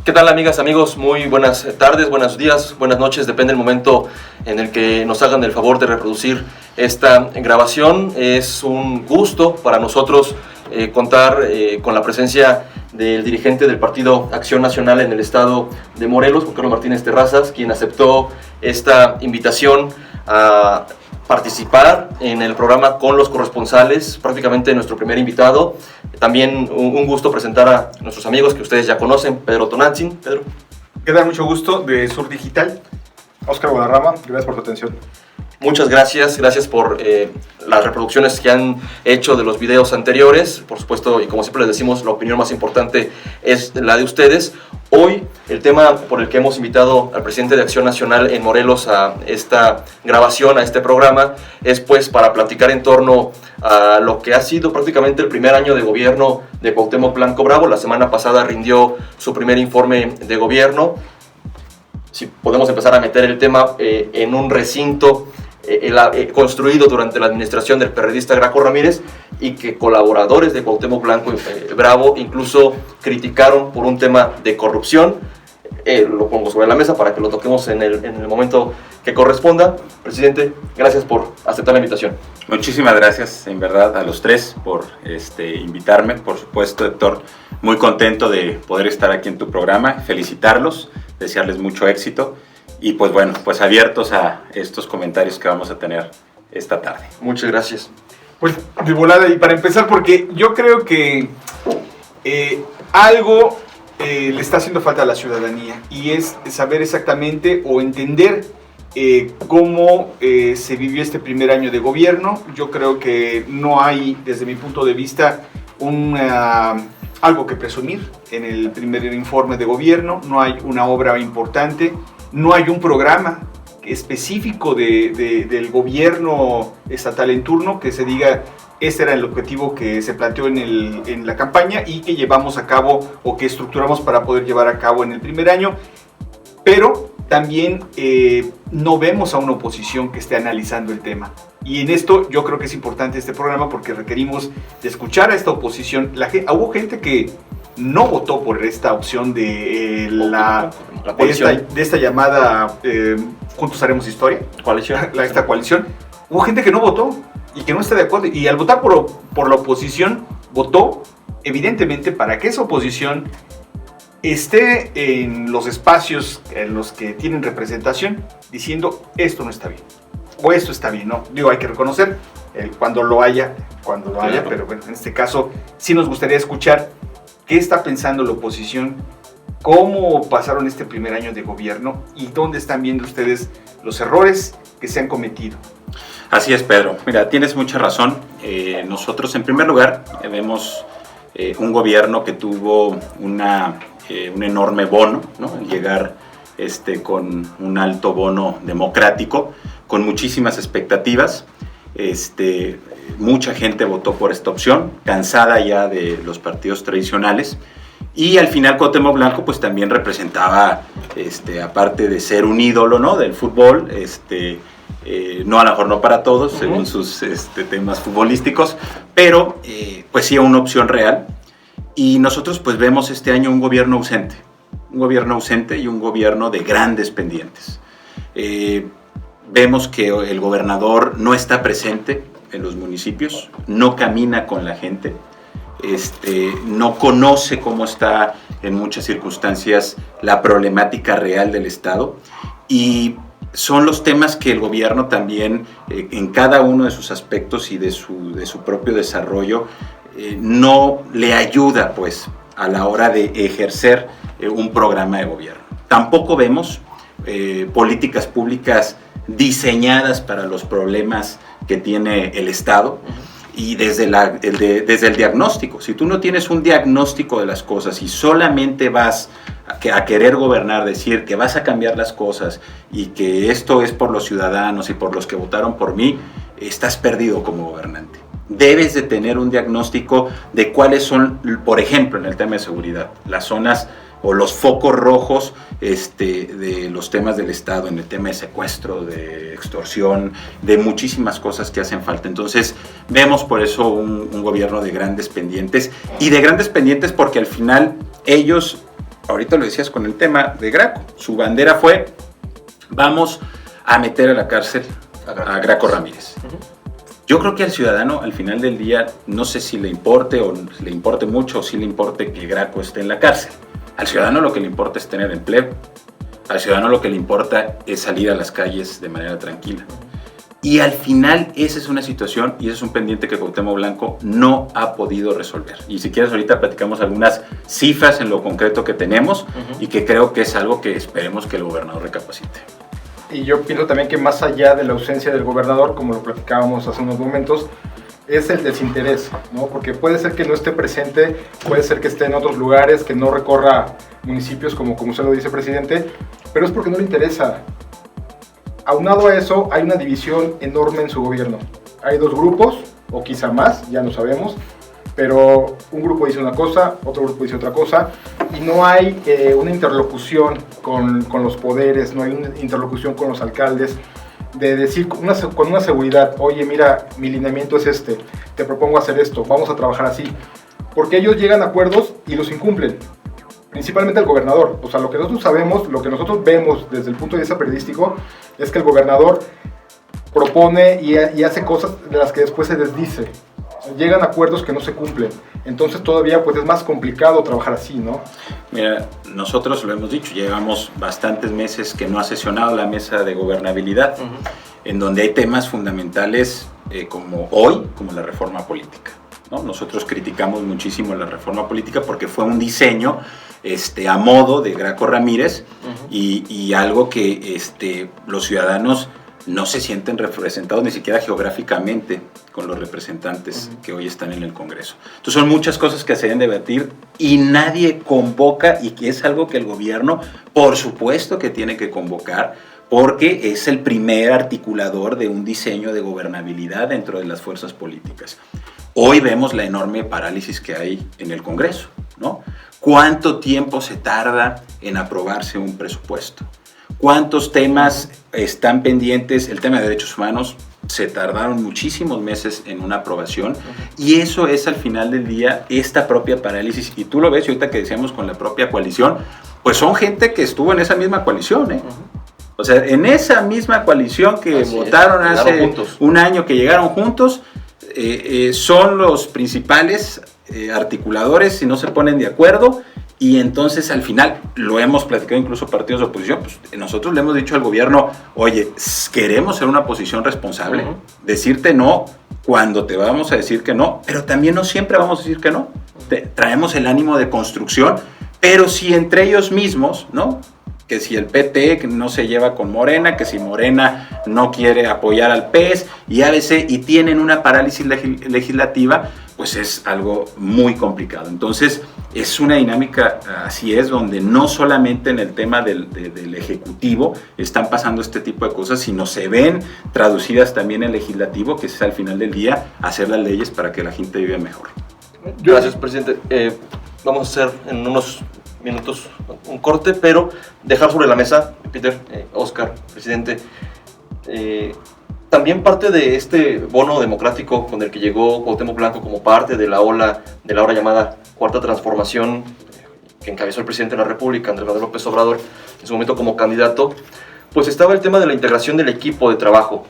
¿Qué tal, amigas, amigos? Muy buenas tardes, buenos días, buenas noches, depende del momento en el que nos hagan el favor de reproducir esta grabación. Es un gusto para nosotros contar con la presencia del dirigente del Partido Acción Nacional en el estado de Morelos, Juan Carlos Martínez Terrazas, quien aceptó esta invitación a participar en el programa con los corresponsales, prácticamente nuestro primer invitado. También un gusto presentar a nuestros amigos que ustedes ya conocen, Pedro Tonantzin. Pedro. ¿Qué tal? Mucho gusto, de Sur Digital. Óscar Guadarrama, gracias por tu atención. Muchas gracias por las reproducciones que han hecho de los videos anteriores. Por supuesto, y como siempre les decimos, la opinión más importante es la de ustedes. Hoy, el tema por el que hemos invitado al presidente de Acción Nacional en Morelos a esta grabación, a este programa, es pues para platicar en torno a lo que ha sido prácticamente el primer año de gobierno de Cuauhtémoc Blanco Bravo. La semana pasada rindió su primer informe de gobierno. Si podemos empezar a meter el tema en un recinto construido durante la administración del periodista Graco Ramírez, y que colaboradores de Cuauhtémoc Blanco Bravo incluso criticaron por un tema de corrupción. Lo pongo sobre la mesa para que lo toquemos en el momento que corresponda. Presidente, gracias por aceptar la invitación. Muchísimas gracias, en verdad, a los tres por invitarme. Por supuesto, Héctor, muy contento de poder estar aquí en tu programa, felicitarlos, desearles mucho éxito. Y pues bueno, pues abiertos a estos comentarios que vamos a tener esta tarde. Muchas gracias. Pues de volada, y para empezar, porque yo creo que algo le está haciendo falta a la ciudadanía, y es saber exactamente o entender cómo se vivió este primer año de gobierno. Yo creo que no hay, desde mi punto de vista, algo que presumir en el primer informe de gobierno. No hay una obra importante. No hay un programa específico del gobierno estatal en turno que se diga este era el objetivo que se planteó en la campaña y que llevamos a cabo o que estructuramos para poder llevar a cabo en el primer año. Pero también no vemos a una oposición que esté analizando el tema. Y en esto yo creo que es importante este programa porque requerimos de escuchar a esta oposición. Hubo gente que no votó por esta opción de esta llamada Juntos Haremos Historia, esta coalición. Hubo gente que no votó y que no está de acuerdo, y al votar por la oposición, votó evidentemente para que esa oposición esté en los espacios en los que tienen representación, diciendo esto no está bien o esto está bien, ¿no? Digo, hay que reconocer cuando lo haya, pero bueno, en este caso sí nos gustaría escuchar qué está pensando la oposición, cómo pasaron este primer año de gobierno y dónde están viendo ustedes los errores que se han cometido. Así es, Pedro. Mira, tienes mucha razón. Nosotros, en primer lugar, vemos un gobierno que tuvo un enorme bono, ¿no? Al llegar con un alto bono democrático, con muchísimas expectativas. Mucha gente votó por esta opción, cansada ya de los partidos tradicionales, y al final Cuauhtémoc Blanco pues también representaba, aparte de ser un ídolo, ¿no?, del fútbol, no, a lo mejor no para todos, según sus temas futbolísticos, pero pues sí una opción real. Y nosotros pues vemos este año un gobierno ausente y un gobierno de grandes pendientes. Vemos que el gobernador no está presente en los municipios, no camina con la gente, no conoce cómo está en muchas circunstancias la problemática real del Estado, y son los temas que el gobierno también en cada uno de sus aspectos y de su propio desarrollo no le ayuda pues a la hora de ejercer un programa de gobierno. Tampoco vemos políticas públicas diseñadas para los problemas que tiene el Estado, y desde el diagnóstico. Si tú no tienes un diagnóstico de las cosas y solamente vas a querer gobernar, decir que vas a cambiar las cosas y que esto es por los ciudadanos y por los que votaron por mí, estás perdido como gobernante. Debes de tener un diagnóstico de cuáles son, por ejemplo, en el tema de seguridad, las zonas o los focos rojos de los temas del Estado, en el tema de secuestro, de extorsión, de muchísimas cosas que hacen falta. Entonces vemos por eso un gobierno de grandes pendientes, y de grandes pendientes porque al final ellos, ahorita lo decías con el tema de Graco, su bandera fue, vamos a meter a la cárcel a Graco Ramírez. Yo creo que al ciudadano, al final del día, no sé si le importe o le importe mucho o si le importe que Graco esté en la cárcel. Al ciudadano lo que le importa es tener empleo. Al ciudadano lo que le importa es salir a las calles de manera tranquila. Y al final esa es una situación y ese es un pendiente que Cuauhtémoc Blanco no ha podido resolver. Y si quieres ahorita platicamos algunas cifras en lo concreto que tenemos y que creo que es algo que esperemos que el gobernador recapacite. Y yo pienso también que más allá de la ausencia del gobernador, como lo platicábamos hace unos momentos, es el desinterés, ¿no? Porque puede ser que no esté presente, puede ser que esté en otros lugares, que no recorra municipios como usted lo dice, presidente, pero es porque no le interesa. Aunado a eso, hay una división enorme en su gobierno. Hay dos grupos, o quizá más, ya no sabemos, pero un grupo dice una cosa, otro grupo dice otra cosa, y no hay una interlocución con los poderes, no hay una interlocución con los alcaldes, de decir con una seguridad, oye, mira, mi lineamiento es este, te propongo hacer esto, vamos a trabajar así. Porque ellos llegan a acuerdos y los incumplen, principalmente el gobernador. O sea, lo que nosotros sabemos, lo que nosotros vemos desde el punto de vista periodístico, es que el gobernador propone y hace cosas de las que después se desdice. Llegan a acuerdos que no se cumplen. Entonces todavía pues es más complicado trabajar así, ¿no? Mira, nosotros lo hemos dicho, llevamos bastantes meses que no ha sesionado la mesa de gobernabilidad, en donde hay temas fundamentales como hoy, como la reforma política, ¿no? Nosotros criticamos muchísimo la reforma política porque fue un diseño a modo de Graco Ramírez y algo que los ciudadanos no se sienten representados ni siquiera geográficamente con los representantes que hoy están en el Congreso. Entonces son muchas cosas que se deben debatir y nadie convoca, y que es algo que el gobierno por supuesto que tiene que convocar, porque es el primer articulador de un diseño de gobernabilidad dentro de las fuerzas políticas. Hoy vemos la enorme parálisis que hay en el Congreso, ¿no? ¿Cuánto tiempo se tarda en aprobarse un presupuesto? ¿Cuántos temas están pendientes? El tema de derechos humanos se tardaron muchísimos meses en una aprobación y eso es al final del día esta propia parálisis. Y tú lo ves, y ahorita que decíamos con la propia coalición, pues son gente que estuvo en esa misma coalición, ¿eh? O sea, en esa misma coalición que votaron hace un año, que llegaron juntos, son los principales articuladores si no se ponen de acuerdo. Y entonces al final, lo hemos platicado incluso partidos de oposición, pues nosotros le hemos dicho al gobierno, oye, queremos ser una posición responsable, decirte no cuando te vamos a decir que no, pero también no siempre vamos a decir que no. Traemos el ánimo de construcción, pero si entre ellos mismos, ¿no? Que si el PT no se lleva con Morena, que si Morena no quiere apoyar al PES y ABC y tienen una parálisis legislativa, pues es algo muy complicado. Entonces es una dinámica, así es, donde no solamente en el tema del Ejecutivo están pasando este tipo de cosas, sino se ven traducidas también en el Legislativo, que es al final del día hacer las leyes para que la gente viva mejor. Gracias, presidente. Vamos a hacer en unos minutos un corte, pero dejar sobre la mesa, Peter, Oscar, presidente, también parte de este bono democrático con el que llegó Cuauhtémoc Blanco como parte de la ola ahora llamada Cuarta Transformación, que encabezó el presidente de la República, Andrés Manuel López Obrador, en su momento como candidato, pues estaba el tema de la integración del equipo de trabajo.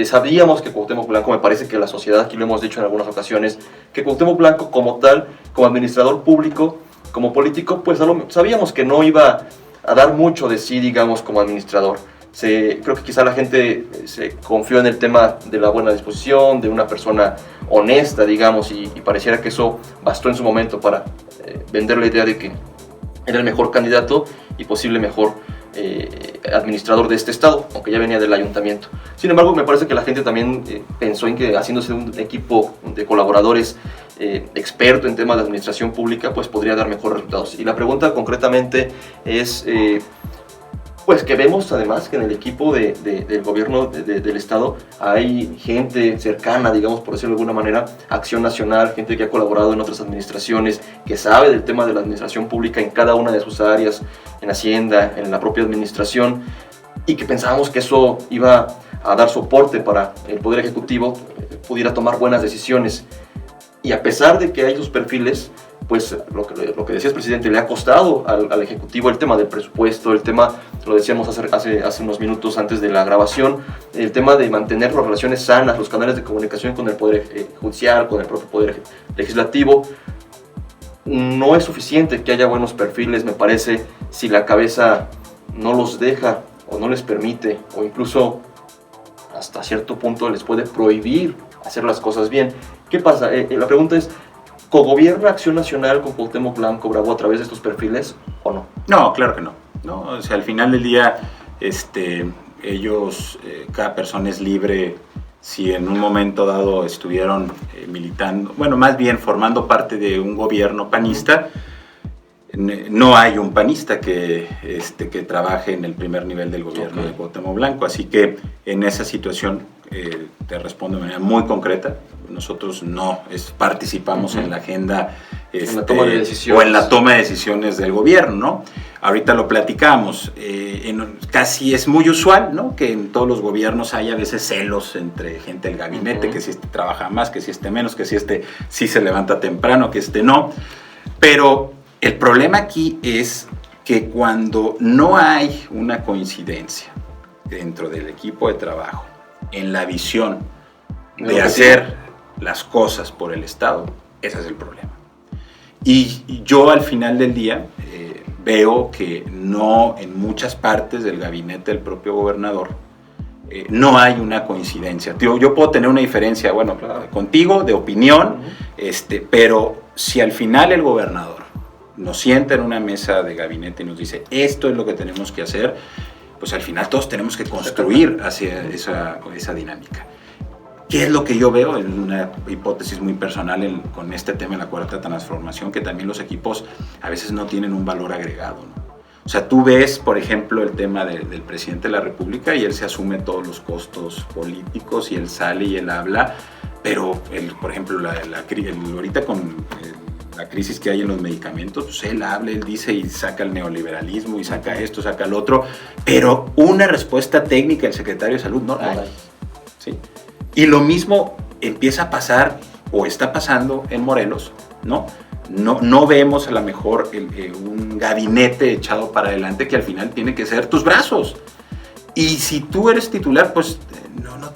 Sabíamos que Cuauhtémoc Blanco, me parece que la sociedad, aquí lo hemos dicho en algunas ocasiones, que Cuauhtémoc Blanco como tal, como administrador público, como político, pues sabíamos que no iba a dar mucho de sí, digamos, como administrador. Creo que quizá la gente se confió en el tema de la buena disposición, de una persona honesta, digamos, y pareciera que eso bastó en su momento para vender la idea de que era el mejor candidato y posible mejor administrador de este estado, aunque ya venía del ayuntamiento. Sin embargo, me parece que la gente también pensó en que haciéndose un equipo de colaboradores experto en temas de administración pública, pues podría dar mejores resultados. Y la pregunta concretamente es, pues que vemos además que en el equipo del gobierno del estado hay gente cercana, digamos, por decirlo de alguna manera, Acción Nacional, gente que ha colaborado en otras administraciones, que sabe del tema de la administración pública en cada una de sus áreas, en Hacienda, en la propia administración, y que pensábamos que eso iba a dar soporte para el Poder Ejecutivo pudiera tomar buenas decisiones. Y a pesar de que hay sus perfiles, pues lo que decías, presidente, le ha costado al Ejecutivo el tema del presupuesto, el tema, lo decíamos hace unos minutos antes de la grabación, el tema de mantener las relaciones sanas, los canales de comunicación con el Poder Judicial, con el propio Poder Legislativo. No es suficiente que haya buenos perfiles, me parece, si la cabeza no los deja o no les permite, o incluso hasta cierto punto les puede prohibir hacer las cosas bien. ¿Qué pasa? La pregunta es, ¿cogobierna Acción Nacional con Cuauhtémoc Blanco Bravo a través de estos perfiles o no? No, claro que no. ¿No? O sea, al final del día, ellos, cada persona es libre. Si en un momento dado estuvieron militando, bueno, más bien formando parte de un gobierno panista, no hay un panista que trabaje en el primer nivel del gobierno de Cuauhtémoc Blanco, así que en esa situación te respondo de manera muy concreta. Nosotros no participamos en la agenda en la toma de decisiones. O en la toma de decisiones del gobierno, ¿no? Ahorita lo platicamos, casi es muy usual, ¿no? Que en todos los gobiernos haya a veces celos entre gente del gabinete, que si trabaja más, que si menos, que si sí se levanta temprano, que no. Pero el problema aquí es que cuando no hay una coincidencia dentro del equipo de trabajo en la visión de hacer las cosas por el Estado, ese es el problema. Y yo al final del día veo que no en muchas partes del gabinete del propio gobernador no hay una coincidencia. Yo puedo tener una diferencia, bueno, contigo, de opinión, pero si al final el gobernador nos sienta en una mesa de gabinete y nos dice esto es lo que tenemos que hacer, pues al final todos tenemos que construir hacia esa dinámica. ¿Qué es lo que yo veo? En una hipótesis muy personal con este tema de la cuarta transformación, que también los equipos a veces no tienen un valor agregado, ¿no? O sea, tú ves, por ejemplo, el tema del presidente de la República y él se asume todos los costos políticos y él sale y él habla, pero por ejemplo, ahorita con la crisis que hay en los medicamentos, pues él habla, él dice y saca el neoliberalismo y saca esto, saca el otro, pero una respuesta técnica del secretario de Salud no la hay, ¿sí? Y lo mismo empieza a pasar o está pasando en Morelos, ¿no? No vemos a lo mejor un gabinete echado para adelante que al final tiene que ser tus brazos. Y si tú eres titular, pues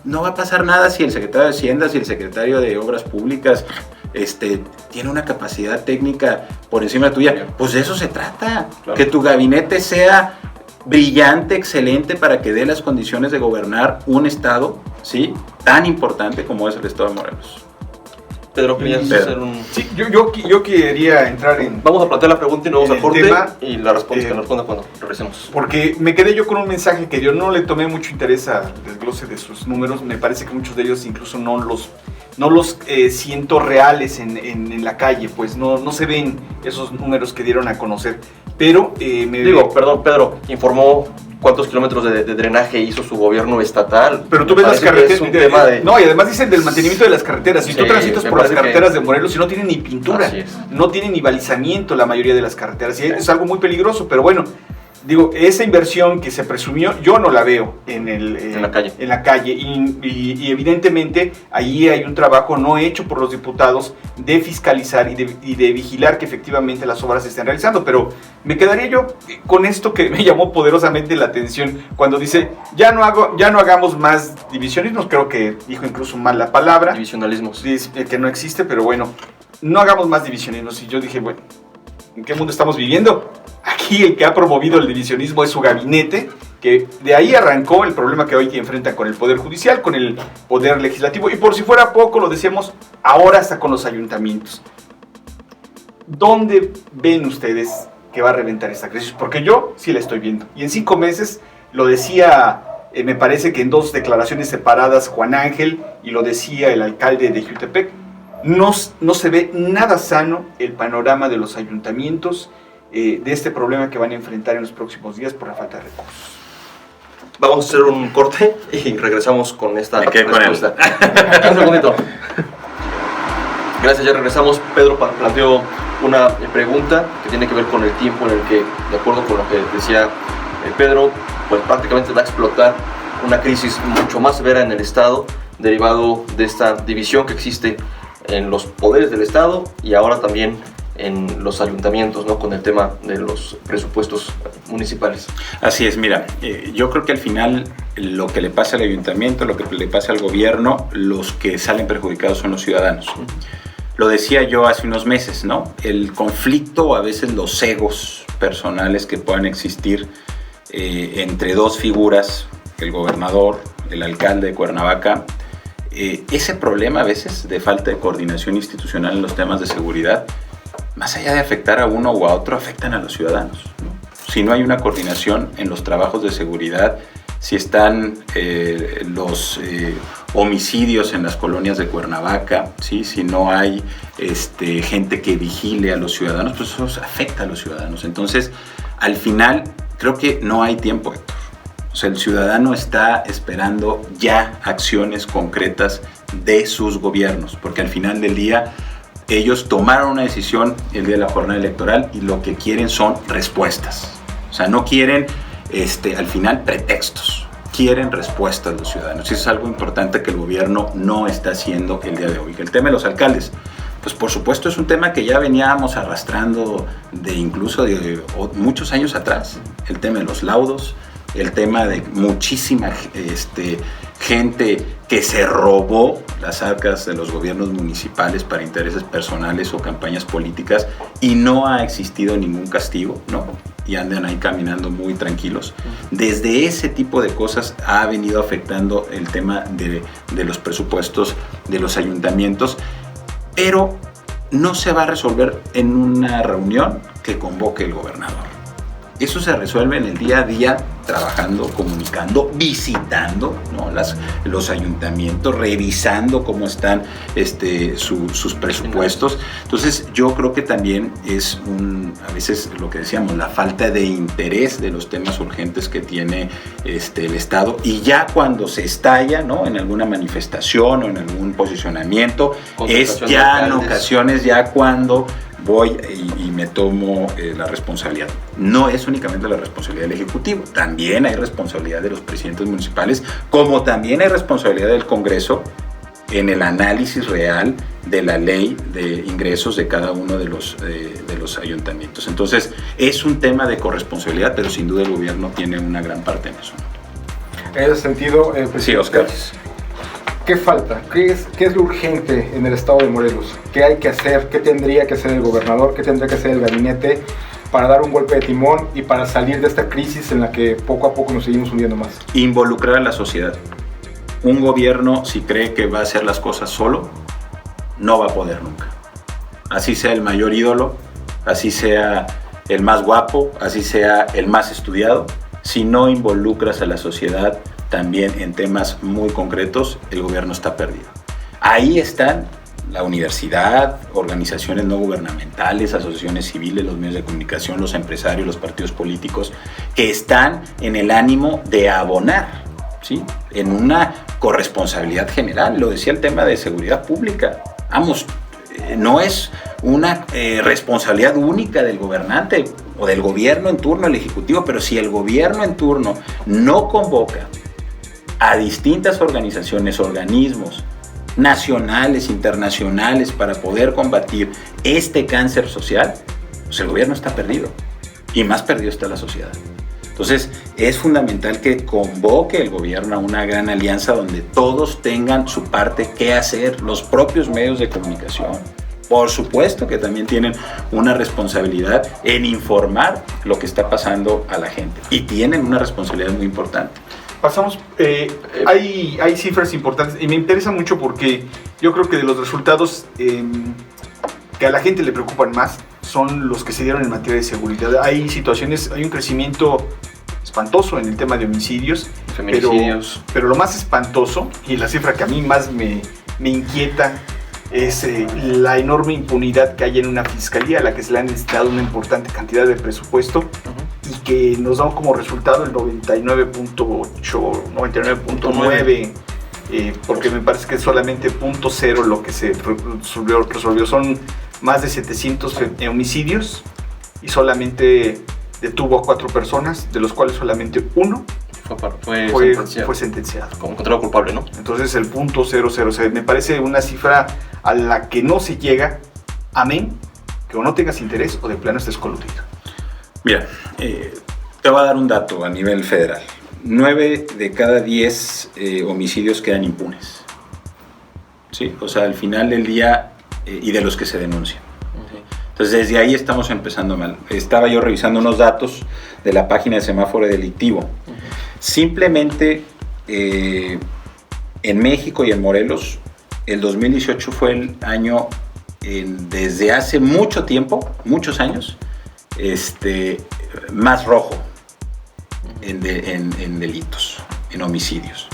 no va a pasar nada si el secretario de Hacienda, si el secretario de Obras Públicas tiene una capacidad técnica por encima tuya. Pues de eso se trata, claro. Que tu gabinete sea brillante, excelente, para que dé las condiciones de gobernar un estado, ¿sí?, tan importante como es el estado de Morelos. Pedro, ¿querías hacer un...? Sí, yo quería entrar en... Vamos a plantear la pregunta y nos vamos a corte tema, y la respondes que nos responda cuando regresemos. Porque me quedé yo con un mensaje que yo no le tomé mucho interés al desglose de sus números. Me parece que muchos de ellos incluso no los siento reales en la calle, pues no se ven esos números que dieron a conocer. Pero perdón, Pedro, informó cuántos kilómetros de drenaje hizo su gobierno estatal. Pero tú ves las carreteras. No, y además dicen del mantenimiento de las carreteras. Si tú transitas por las carreteras de Morelos y no tienen ni pintura, no tienen ni balizamiento la mayoría de las carreteras. Y es algo muy peligroso, pero bueno. Digo, esa inversión que se presumió, yo no la veo en la calle. Y evidentemente ahí hay un trabajo no hecho por los diputados de fiscalizar y de vigilar que efectivamente las obras se estén realizando. Pero me quedaría yo con esto que me llamó poderosamente la atención cuando dice, ya no hagamos más divisionismos. Creo que dijo incluso mal la palabra. Divisionalismos. Que no existe, pero bueno, no hagamos más divisionismos. Y yo dije, bueno, ¿en qué mundo estamos viviendo? Aquí el que ha promovido el divisionismo es su gabinete, que de ahí arrancó el problema que hoy enfrentan con el Poder Judicial, con el Poder Legislativo, y por si fuera poco, lo decíamos, ahora hasta con los ayuntamientos. ¿Dónde ven ustedes que va a reventar esta crisis? Porque yo sí la estoy viendo. Y en 5 meses, lo decía, me parece que en 2 declaraciones separadas, Juan Ángel, y lo decía el alcalde de Jiutepec, no se ve nada sano el panorama de los ayuntamientos, de este problema que van a enfrentar en los próximos días por la falta de recursos. Vamos a hacer un corte y regresamos con esta respuesta. Un segundito. Gracias, ya regresamos. Pedro planteó una pregunta que tiene que ver con el tiempo en el que, de acuerdo con lo que decía Pedro, pues prácticamente va a explotar una crisis mucho más severa en el Estado, derivado de esta división que existe en los poderes del Estado y ahora también en los ayuntamientos, ¿no? Con el tema de los presupuestos municipales. Así es, mira, yo creo que al final lo que le pasa al ayuntamiento, lo que le pasa al gobierno, los que salen perjudicados son los ciudadanos. Lo decía yo hace unos meses, ¿no? El conflicto, a veces los egos personales que puedan existir entre dos figuras, el gobernador, el alcalde de Cuernavaca, ese problema a veces de falta de coordinación institucional en los temas de seguridad, más allá de afectar a uno o a otro, afectan a los ciudadanos, ¿no? Si no hay una coordinación en los trabajos de seguridad, si están los homicidios en las colonias de Cuernavaca, ¿sí? Si no hay gente que vigile a los ciudadanos, pues eso afecta a los ciudadanos. Entonces, al final, creo que no hay tiempo, Héctor. O sea, el ciudadano está esperando ya acciones concretas de sus gobiernos, porque al final del día ellos tomaron una decisión el día de la jornada electoral y lo que quieren son respuestas. O sea, no quieren al final pretextos, quieren respuestas los ciudadanos. Y eso es algo importante que el gobierno no está haciendo el día de hoy. El tema de los alcaldes, pues por supuesto es un tema que ya veníamos arrastrando incluso de muchos años atrás. El tema de los laudos, el tema de muchísima gente que se robó las arcas de los gobiernos municipales para intereses personales o campañas políticas y no ha existido ningún castigo, ¿no? Y andan ahí caminando muy tranquilos. Desde ese tipo de cosas ha venido afectando el tema de los presupuestos de los ayuntamientos, pero no se va a resolver en una reunión que convoque el gobernador. Eso se resuelve en el día a día, trabajando, comunicando, visitando, ¿no? los ayuntamientos, revisando cómo están sus presupuestos. Entonces yo creo que también es a veces lo que decíamos, la falta de interés de los temas urgentes que tiene el Estado, y ya cuando se estalla, ¿no? En alguna manifestación o en algún posicionamiento, es ya en ocasiones ya cuando voy y me tomo la responsabilidad. No es únicamente la responsabilidad del Ejecutivo, también hay responsabilidad de los presidentes municipales, como también hay responsabilidad del Congreso en el análisis real de la ley de ingresos de cada uno de los ayuntamientos. Entonces, es un tema de corresponsabilidad, pero sin duda el gobierno tiene una gran parte en eso, ¿no? En ese sentido, presidente, sí, Oscar. ¿Qué falta? ¿Qué es lo urgente en el estado de Morelos? ¿Qué hay que hacer? ¿Qué tendría que hacer el gobernador? ¿Qué tendría que hacer el gabinete para dar un golpe de timón y para salir de esta crisis en la que poco a poco nos seguimos hundiendo más? Involucrar a la sociedad. Un gobierno, si cree que va a hacer las cosas solo, no va a poder nunca. Así sea el mayor ídolo, así sea el más guapo, así sea el más estudiado, si no involucras a la sociedad también en temas muy concretos, el gobierno está perdido. Ahí están la universidad, organizaciones no gubernamentales, asociaciones civiles, los medios de comunicación, los empresarios, los partidos políticos, que están en el ánimo de abonar, ¿sí? En una corresponsabilidad general. Lo decía el tema de seguridad pública. Vamos, no es una responsabilidad única del gobernante o del gobierno en turno, el ejecutivo, pero si el gobierno en turno no convoca a distintas organizaciones, organismos nacionales, internacionales, para poder combatir este cáncer social, pues el gobierno está perdido, y más perdido está la sociedad. Entonces es fundamental que convoque el gobierno a una gran alianza donde todos tengan su parte que hacer, los propios medios de comunicación. Por supuesto que también tienen una responsabilidad en informar lo que está pasando a la gente, y tienen una responsabilidad muy importante. Pasamos, hay cifras importantes y me interesa mucho porque yo creo que de los resultados que a la gente le preocupan más son los que se dieron en materia de seguridad. Hay situaciones, hay un crecimiento espantoso en el tema de homicidios, feminicidios. Pero lo más espantoso y la cifra que a mí más me inquieta es la enorme impunidad que hay en una fiscalía a la que se le han destinado una importante cantidad de presupuesto. Y que nos da como resultado el 99.8, 99.9, porque me parece que es solamente 0.0 lo que se resolvió. Son más de 700 homicidios y solamente detuvo a 4 personas, de los cuales solamente uno fue sentenciado. Como encontrado culpable, ¿no? Entonces el 0.00, me parece una cifra a la que no se llega, amén que o no tengas interés o de plano estés coludido. Mira, te voy a dar un dato a nivel federal. 9 de cada 10 homicidios quedan impunes. ¿Sí? O sea, al final del día, y de los que se denuncian. Entonces, desde ahí estamos empezando mal. Estaba yo revisando unos datos de la página de semáforo delictivo. Simplemente, en México y en Morelos, el 2018 fue el año, desde hace mucho tiempo, muchos años, más rojo en delitos, en homicidios.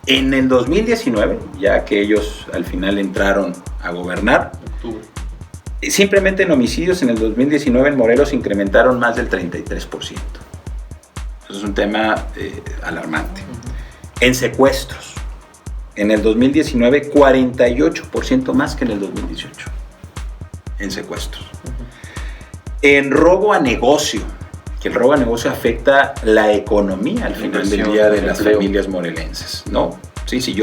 En el 2019, ya que ellos al final entraron a gobernar, simplemente en homicidios en el 2019 en Morelos incrementaron más del 33%. Eso es un tema alarmante. En secuestros, en el 2019, 48% más que en el 2018. En secuestros. En robo a negocio, que el robo a negocio afecta la economía al final del día de las familias morelenses, ¿no? Sí, si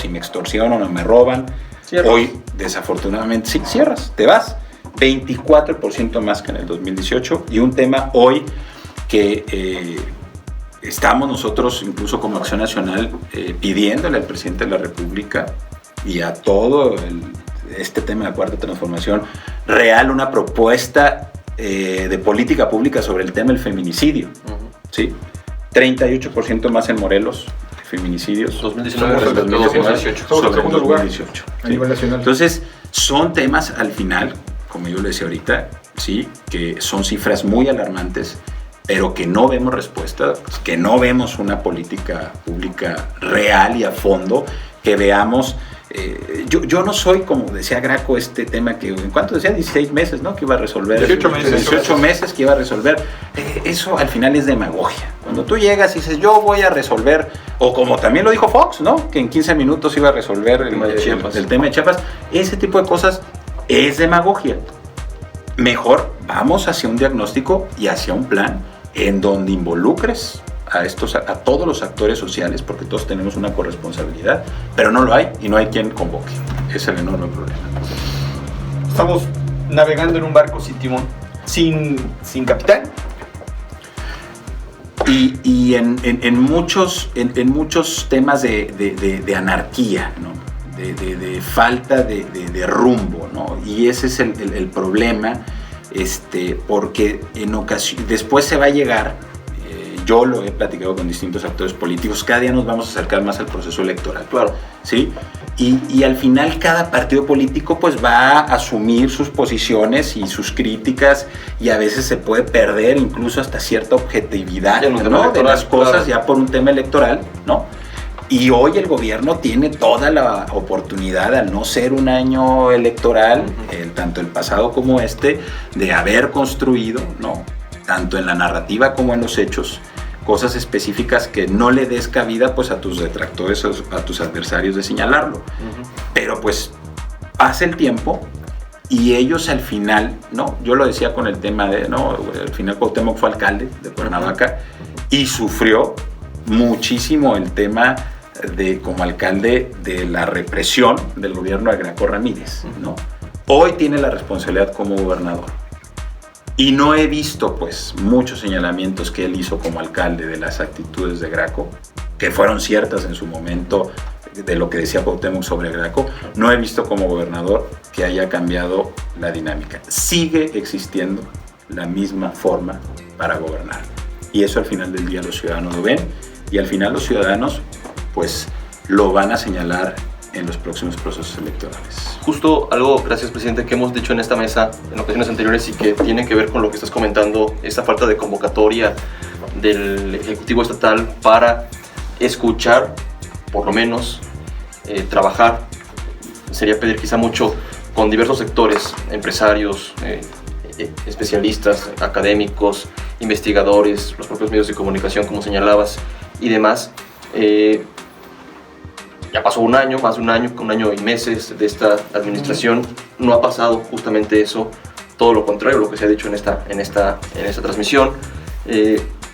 me extorsionan o me roban, cierras. Hoy desafortunadamente sí, cierras, te vas. 24% más que en el 2018, y un tema hoy que estamos nosotros, incluso como Acción Nacional, pidiéndole al presidente de la República y a todo este tema de la Cuarta Transformación real, una propuesta de política pública sobre el tema del feminicidio. ¿Sí? 38% más en Morelos, feminicidios. 2019 sobre 2018. Sobre el segundo lugar 2018. a nivel nacional. Entonces, son temas al final, como yo le decía ahorita, ¿sí? Que son cifras muy alarmantes, pero que no vemos respuesta, que no vemos una política pública real y a fondo, que veamos. Yo no soy, como decía Graco, este tema que, ¿en cuánto decía? 16 meses, ¿no? Que iba a resolver. 18 meses que iba a resolver. Eso al final es demagogia. Cuando tú llegas y dices, yo voy a resolver, o como también lo dijo Fox, ¿no? Que en 15 minutos iba a resolver el tema de Chiapas. Ese tipo de cosas es demagogia. Mejor vamos hacia un diagnóstico y hacia un plan en donde involucres a todos los actores sociales, porque todos tenemos una corresponsabilidad, pero no lo hay y no hay quien convoque. Ese es el enorme problema. Estamos navegando en un barco sin timón, sin capitán. Y en muchos temas de anarquía, ¿no? De falta de rumbo, ¿no? Y ese es el problema, porque en ocasión, después se va a llegar. Yo lo he platicado con distintos actores políticos, cada día nos vamos a acercar más al proceso electoral. Claro. ¿Sí? Y al final cada partido político pues va a asumir sus posiciones y sus críticas, y a veces se puede perder incluso hasta cierta objetividad, ¿no? De las cosas, claro, ya por un tema electoral, ¿no? Y hoy el gobierno tiene toda la oportunidad, al no ser un año electoral, tanto el pasado como de haber construido, ¿no? Tanto en la narrativa como en los hechos, cosas específicas que no le des cabida pues a tus detractores, a tus adversarios de señalarlo. Pero pues pasa el tiempo y ellos al final, ¿no? Yo lo decía con el tema al final Cuauhtémoc fue alcalde de Cuernavaca y sufrió muchísimo el tema como alcalde de la represión del gobierno de Graco Ramírez, ¿no? Hoy tiene la responsabilidad como gobernador. Y no he visto, pues, muchos señalamientos que él hizo como alcalde de las actitudes de Graco, que fueron ciertas en su momento, de lo que decía Cuauhtémoc sobre Graco. No he visto como gobernador que haya cambiado la dinámica. Sigue existiendo la misma forma para gobernar. Y eso al final del día los ciudadanos lo ven, y al final los ciudadanos, pues, lo van a señalar en los próximos procesos electorales. Justo algo, gracias presidente, que hemos dicho en esta mesa en ocasiones anteriores y que tiene que ver con lo que estás comentando, esta falta de convocatoria del Ejecutivo Estatal para escuchar, por lo menos, trabajar, sería pedir quizá mucho con diversos sectores, empresarios, especialistas, académicos, investigadores, los propios medios de comunicación, como señalabas, y demás. Ya pasó un año, más de un año y meses de esta administración, no ha pasado justamente eso, todo lo contrario, lo que se ha dicho en esta transmisión.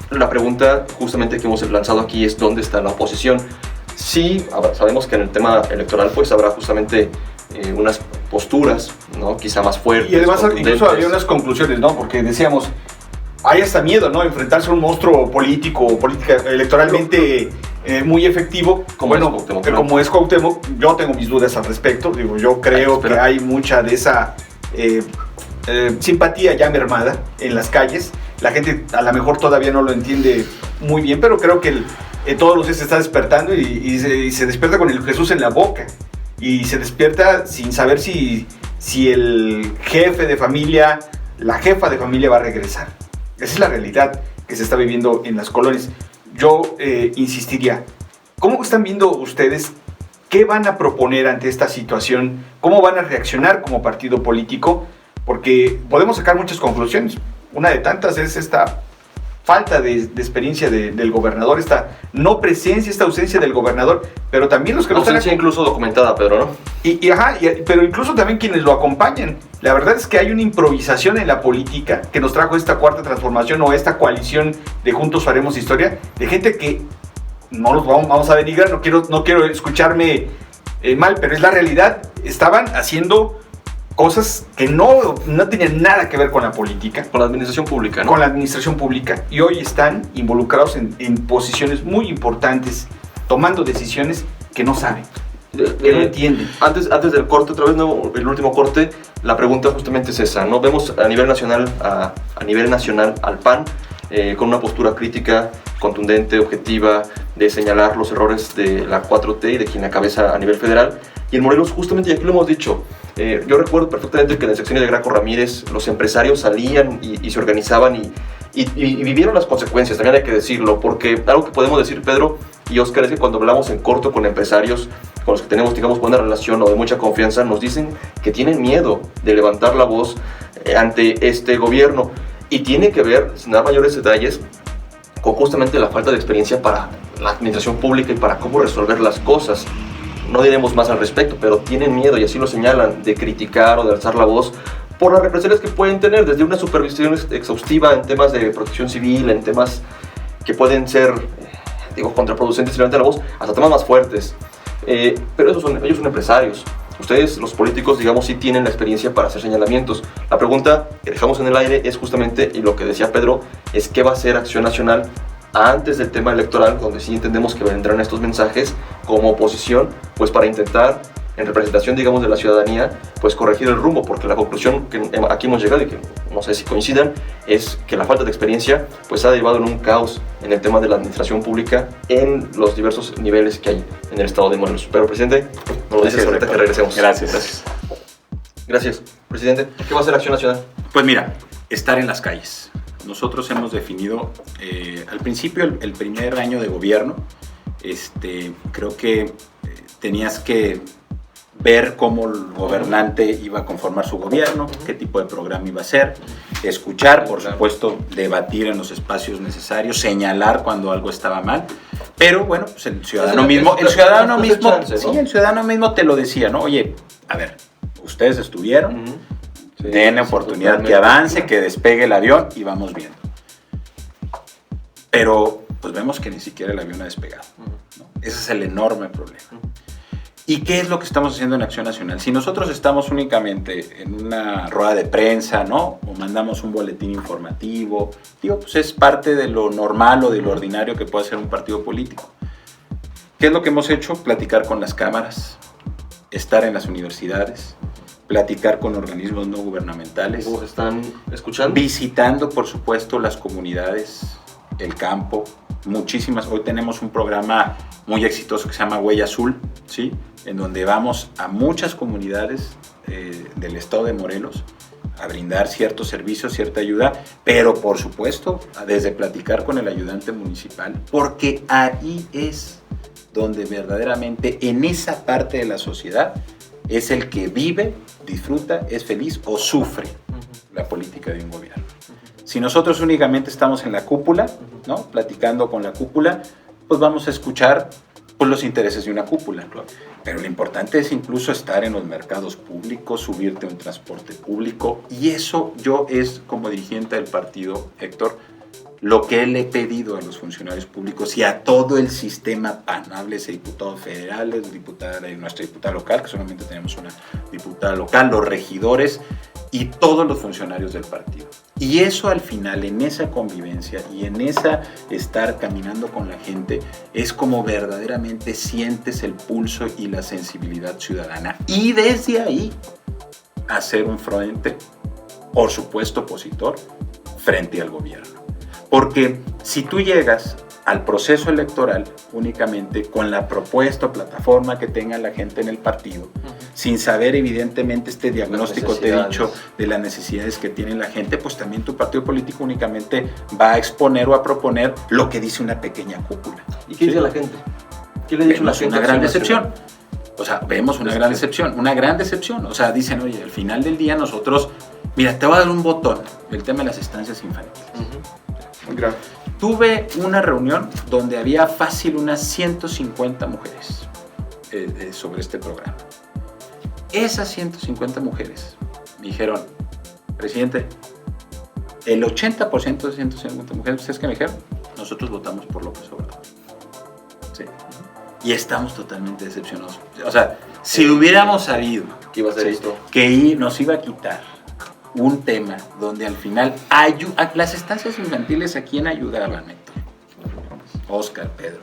La pregunta justamente que hemos lanzado aquí es ¿dónde está la oposición? Sí, sabemos que en el tema electoral pues habrá justamente unas posturas, ¿no? Quizá más fuertes. Y además contundentes. incluso había unas conclusiones, ¿no? Porque decíamos, hay hasta miedo, ¿no? Enfrentarse a un monstruo político, electoralmente muy efectivo, Como bueno, es Cuauhtémoc, que como es Cuauhtémoc. Yo tengo mis dudas al respecto. Digo, yo creo que hay mucha de esa simpatía ya mermada en las calles. La gente a lo mejor todavía no lo entiende muy bien, pero creo que todos los días se está despertando y se despierta con el Jesús en la boca. Y se despierta sin saber si el jefe de familia, la jefa de familia va a regresar. Esa es la realidad que se está viviendo en las colonias. Yo insistiría, ¿cómo están viendo ustedes? ¿Qué van a proponer ante esta situación? ¿Cómo van a reaccionar como partido político? Porque podemos sacar muchas conclusiones. Una de tantas es esta falta de experiencia del gobernador, esta no presencia, esta ausencia del gobernador, pero también los que no están... Ausencia incluso documentada, Pedro, ¿no? Pero incluso también quienes lo acompañan. La verdad es que hay una improvisación en la política que nos trajo esta cuarta transformación o esta coalición de Juntos Haremos Historia, de gente que no los vamos a denigrar, no quiero escucharme mal, pero es la realidad. Estaban haciendo cosas que no tenían nada que ver con la política. Con la administración pública, ¿no? Con la administración pública. Y hoy están involucrados en posiciones muy importantes, tomando decisiones que no saben, que no entienden. Antes del corte, otra vez, no, el último corte, la pregunta justamente es esa, ¿no? Vemos a nivel nacional al PAN con una postura crítica, contundente, objetiva, de señalar los errores de la 4T y de quien encabeza a nivel federal. Y en Morelos, justamente, y aquí lo hemos dicho, yo recuerdo perfectamente que en el sexenio de Graco Ramírez los empresarios salían y se organizaban y vivieron las consecuencias, también hay que decirlo, porque algo que podemos decir, Pedro y Oscar, es que cuando hablamos en corto con empresarios con los que tenemos, digamos, buena relación o de mucha confianza, nos dicen que tienen miedo de levantar la voz ante este gobierno, y tiene que ver, sin dar mayores detalles, con justamente la falta de experiencia para la administración pública y para cómo resolver las cosas. No diremos más al respecto, pero tienen miedo, y así lo señalan, de criticar o de alzar la voz por las represalias que pueden tener, desde una supervisión exhaustiva en temas de protección civil, en temas que pueden ser, contraproducentes si levantan la voz, hasta temas más fuertes. Pero ellos son empresarios. Ustedes, los políticos, digamos, sí tienen la experiencia para hacer señalamientos. La pregunta que dejamos en el aire es justamente, y lo que decía Pedro, es qué va a hacer Acción Nacional antes del tema electoral, donde sí entendemos que vendrán estos mensajes como oposición, pues para intentar, en representación, digamos, de la ciudadanía, pues corregir el rumbo, porque la conclusión que aquí hemos llegado, y que no sé si coincidan, es que la falta de experiencia pues ha derivado en un caos en el tema de la administración pública en los diversos niveles que hay en el estado de Morelos. Pero, presidente, nos lo dices ahorita que regresemos. Gracias. Gracias. Presidente, ¿qué va a hacer Acción Nacional? Pues mira, estar en las calles. Nosotros hemos definido, al principio, el primer año de gobierno, creo que tenías que ver cómo el gobernante iba a conformar su gobierno, qué tipo de programa iba a hacer, escuchar, por supuesto, debatir en los espacios necesarios, señalar cuando algo estaba mal, pero bueno, pues el ciudadano mismo te lo decía, ¿no? Oye, a ver, ustedes estuvieron, den la oportunidad que avance, que despegue el avión y vamos viendo. Pero pues vemos que ni siquiera el avión ha despegado, ¿no? Ese es el enorme problema. ¿Y qué es lo que estamos haciendo en Acción Nacional? Si nosotros estamos únicamente en una rueda de prensa, ¿no? O mandamos un boletín informativo, pues es parte de lo normal o de lo ordinario que puede hacer un partido político. ¿Qué es lo que hemos hecho? Platicar con las cámaras, estar en las universidades, platicar con organismos no gubernamentales. ¿Cómo se están escuchando? Visitando, por supuesto, las comunidades, el campo, muchísimas. Hoy tenemos un programa muy exitoso que se llama Huella Azul, ¿sí? En donde vamos a muchas comunidades del estado de Morelos a brindar ciertos servicios, cierta ayuda, pero por supuesto desde platicar con el ayudante municipal, porque ahí es donde verdaderamente en esa parte de la sociedad es el que vive, disfruta, es feliz o sufre la política de un gobierno. Si nosotros únicamente estamos en la cúpula, ¿no? Platicando con la cúpula, pues vamos a escuchar pues, los intereses de una cúpula. Pero lo importante es incluso estar en los mercados públicos, subirte a un transporte público, y eso yo es como dirigente del partido, Héctor, lo que le he pedido a los funcionarios públicos y a todo el sistema PAN, háblese diputados federales, nuestra diputada local, que solamente tenemos una diputada local, los regidores y todos los funcionarios del partido. Y eso al final, en esa convivencia y en esa estar caminando con la gente, es como verdaderamente sientes el pulso y la sensibilidad ciudadana. Y desde ahí, hacer un frente, por supuesto opositor, frente al gobierno. Porque si tú llegas al proceso electoral únicamente con la propuesta o plataforma que tenga la gente en el partido, sin saber evidentemente este diagnóstico, te he dicho, de las necesidades que tiene la gente, pues también tu partido político únicamente va a exponer o a proponer lo que dice una pequeña cúpula. ¿Y qué dice la gente? ¿Qué le ha dicho la gente? Una gran decepción. O sea, vemos una gran decepción. O sea, dicen, oye, al final del día nosotros, mira, te voy a dar un botón, el tema de las estancias infantiles. Muy grave. Tuve una reunión donde había fácil unas 150 mujeres sobre este programa. Esas 150 mujeres me dijeron, presidente, el 80% de 150 mujeres, ¿ustedes qué me dijeron? Nosotros votamos por López Obrador. Sí. Y estamos totalmente decepcionados. O sea, si hubiéramos sabido ¿Qué iba a ser esto? que nos iba a quitar un tema donde al final las estancias infantiles, ¿a quién ayudaban, Héctor? Oscar, Pedro.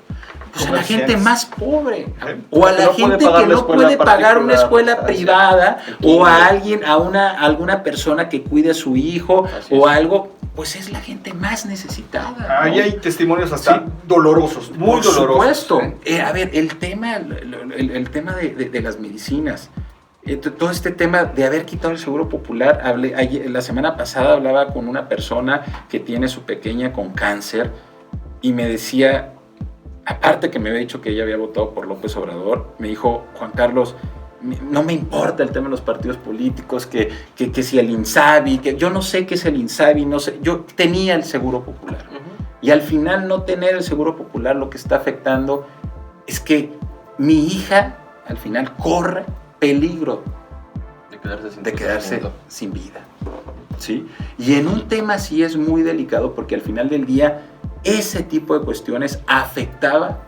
Pues a la gente más pobre, o a la gente que no puede pagar una escuela privada, o a alguien, alguna persona que cuide a su hijo, o algo, pues es la gente más necesitada. Ahí ¿no? hay testimonios hasta dolorosos, muy Por dolorosos. supuesto. A ver, el tema de las medicinas, todo este tema de haber quitado el seguro popular, la semana pasada hablaba con una persona que tiene su pequeña con cáncer y me decía, aparte que me había dicho que ella había votado por López Obrador, me dijo, Juan Carlos, no me importa el tema de los partidos políticos, que si el INSABI, que yo no sé qué es el INSABI, no sé, yo tenía el seguro popular. Y al final no tener el seguro popular lo que está afectando es que mi hija al final corre peligro de quedarse sin vida. ¿Sí? Y en un tema así es muy delicado porque al final del día ese tipo de cuestiones afectaba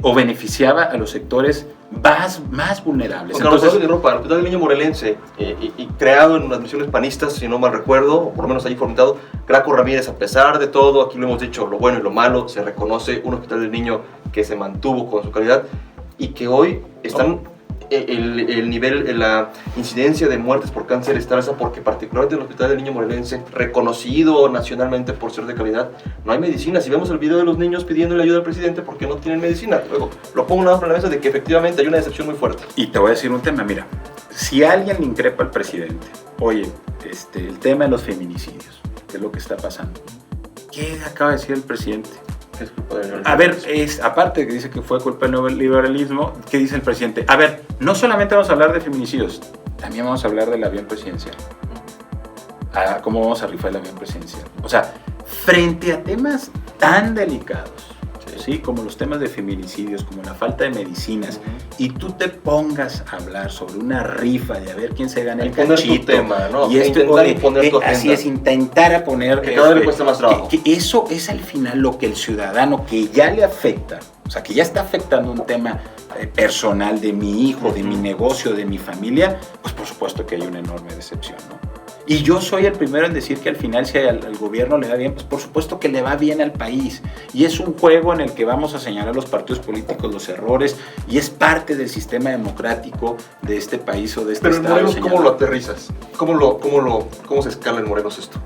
o beneficiaba a los sectores más vulnerables. Entonces, el Hospital del Niño Morelense, y creado en las misiones panistas, si no mal recuerdo, o por lo menos allí fomentado, Graco Ramírez, a pesar de todo, aquí lo hemos dicho, lo bueno y lo malo, se reconoce un Hospital del Niño que se mantuvo con su calidad y que hoy están... El nivel, la incidencia de muertes por cáncer está alta porque particularmente el Hospital del Niño Morelense, reconocido nacionalmente por ser de calidad, no hay medicina. Si vemos el video de los niños pidiéndole ayuda al presidente porque no tienen medicina, luego lo pongo nada más en la mesa de que efectivamente hay una decepción muy fuerte. Y te voy a decir un tema, mira, si alguien le increpa al presidente, oye, el tema de los feminicidios, ¿qué es lo que está pasando? ¿Qué acaba de decir el presidente? A ver, aparte de que dice que fue culpa del neoliberalismo, ¿qué dice el presidente? A ver, no solamente vamos a hablar de feminicidios, también vamos a hablar del avión presidencial. ¿Cómo vamos a rifar el avión presidencial? O sea, frente a temas tan delicados, ¿sí? Como los temas de feminicidios, como la falta de medicinas, y tú te pongas a hablar sobre una rifa de a ver quién se gana el cachito, tema, ¿no? Y intentar imponer tu agenda. Así es, intentar poner que cada vez le cuesta más trabajo. Que eso es al final lo que el ciudadano que ya le afecta, o sea, que ya está afectando un tema personal de mi hijo, de mi negocio, de mi familia, pues por supuesto que hay una enorme decepción, ¿no? Y yo soy el primero en decir que al final si al gobierno le va bien, pues por supuesto que le va bien al país. Y es un juego en el que vamos a señalar a los partidos políticos los errores y es parte del sistema democrático de este país o de este estado. Pero en Morelos, ¿cómo lo aterrizas? ¿Cómo se escala en Morelos esto?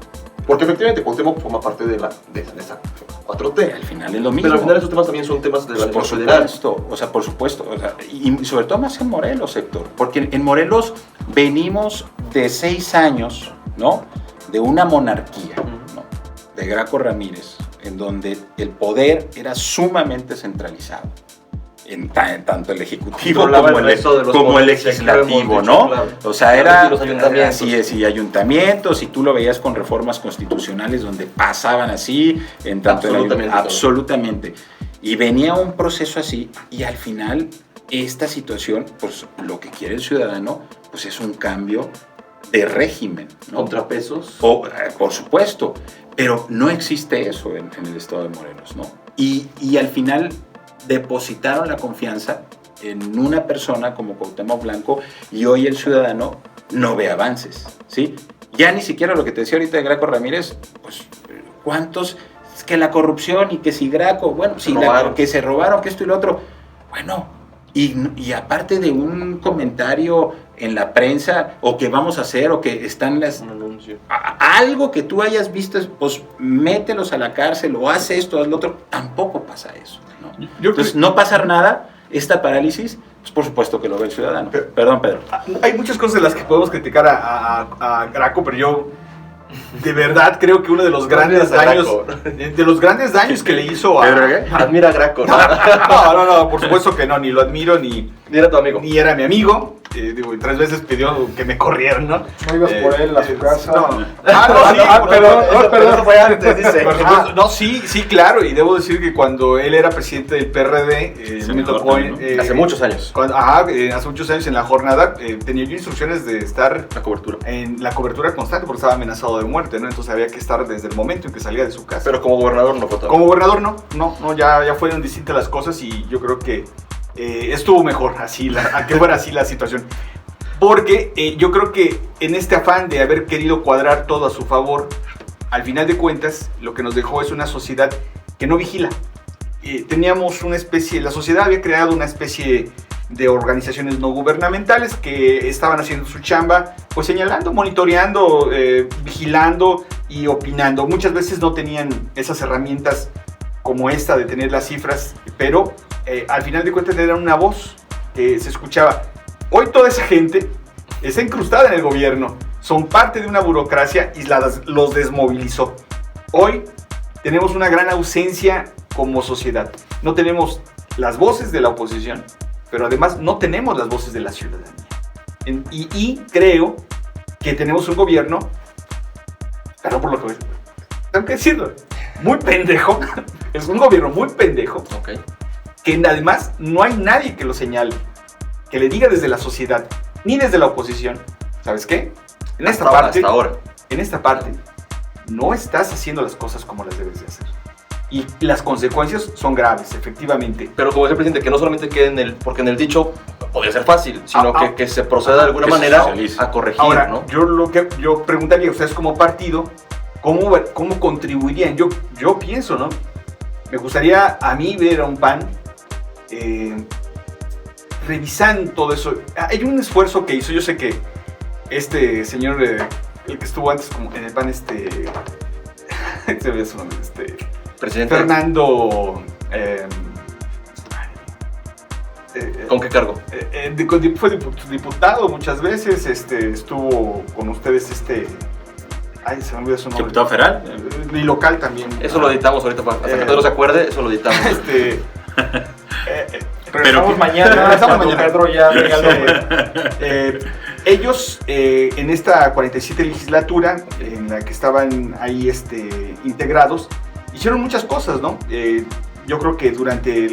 Porque efectivamente Cuauhtémoc forma parte de esa 4T. Al final es lo mismo. Pero al final esos temas también son temas de la por federal. supuesto, o sea, por supuesto. O sea, y sobre todo más en Morelos, Héctor. Porque en Morelos venimos de 6 años, ¿no? De una monarquía, ¿no? De Graco Ramírez, en donde el poder era sumamente centralizado. En tanto el ejecutivo como el legislativo, ¿no? Claro. O sea, era así es, y ayuntamientos, y tú lo veías con reformas constitucionales donde pasaban así, en tanto absolutamente. Y venía un proceso así, y al final esta situación, pues lo que quiere el ciudadano, pues es un cambio de régimen, ¿no? Contrapesos. Por supuesto, pero no existe eso en el estado de Morelos, ¿no? Y al final depositaron la confianza en una persona como Cuauhtémoc Blanco y hoy el ciudadano no ve avances, ¿sí? Ya ni siquiera lo que te decía ahorita de Graco Ramírez, pues, ¿cuántos? Es que la corrupción y que si Graco, bueno, si que se robaron, que esto y lo otro, bueno, y aparte de un comentario en la prensa, o que vamos a hacer, o que están las... Un anuncio. Algo que tú hayas visto, pues mételos a la cárcel, o haz esto, haz lo otro, tampoco pasa eso, ¿no? Entonces, no pasar nada, esta parálisis, pues por supuesto que lo ve el ciudadano. Perdón, Pedro. Hay muchas cosas de las que podemos criticar a Graco, pero yo de verdad creo que uno de los grandes daños que le hizo a... Admira a Graco, ¿no? No, por supuesto que no, ni lo admiro, ni era tu amigo. Ni era mi amigo. Y 3 veces pidió que me corrieran, ¿no? No ibas por él a su casa. Perdón, fue antes, dice. No, sí, claro, y debo decir que cuando él era presidente del PRD, me tocó... hace muchos años. Hace muchos años en la jornada, tenía yo instrucciones de estar... En la cobertura constante, porque estaba amenazado de muerte, ¿no? Entonces había que estar desde el momento en que salía de su casa. Pero como gobernador no fue todo. Como gobernador no, ya fueron distintas las cosas y yo creo que estuvo mejor a que fuera así la situación. Porque yo creo que en este afán de haber querido cuadrar todo a su favor, al final de cuentas, lo que nos dejó es una sociedad que no vigila. Teníamos una especie, la sociedad había creado una especie de organizaciones no gubernamentales que estaban haciendo su chamba, pues señalando, monitoreando, vigilando y opinando. Muchas veces no tenían esas herramientas como esta de tener las cifras, pero al final de cuentas era una voz que se escuchaba. Hoy toda esa gente está incrustada en el gobierno, son parte de una burocracia y los desmovilizó. Hoy tenemos una gran ausencia como sociedad. No tenemos las voces de la oposición, pero además no tenemos las voces de la ciudadanía. Y creo que tenemos un gobierno, perdón por lo que tengo que decirlo, muy pendejo. Es un gobierno muy pendejo. Okay. Que además no hay nadie que lo señale, que le diga desde la sociedad, ni desde la oposición, ¿sabes qué? En esta parte, no estás haciendo las cosas como las debes de hacer. Y las consecuencias son graves, efectivamente. Pero como dice el presidente, que no solamente quede porque en el dicho podría ser fácil, sino que se proceda de alguna manera a corregir. Ahora, ¿no? yo preguntaría a ustedes como partido, ¿cómo contribuirían? Yo pienso, ¿no? Me gustaría a mí ver a un PAN revisando todo eso. Hay un esfuerzo que hizo, yo sé que este señor, el que estuvo antes como en el PAN, se ve su nombre, presidente Fernando... ¿con qué cargo? Fue diputado muchas veces, estuvo con ustedes, ay, se me olvidó su nombre. ¿Diputado federal? Y local también. Eso lo editamos ahorita, hasta que Pedro se acuerde, eso lo editamos. Regresamos mañana. Pedro ya ellos, en esta 47 legislatura, en la que estaban ahí integrados, hicieron muchas cosas, ¿no? Yo creo que durante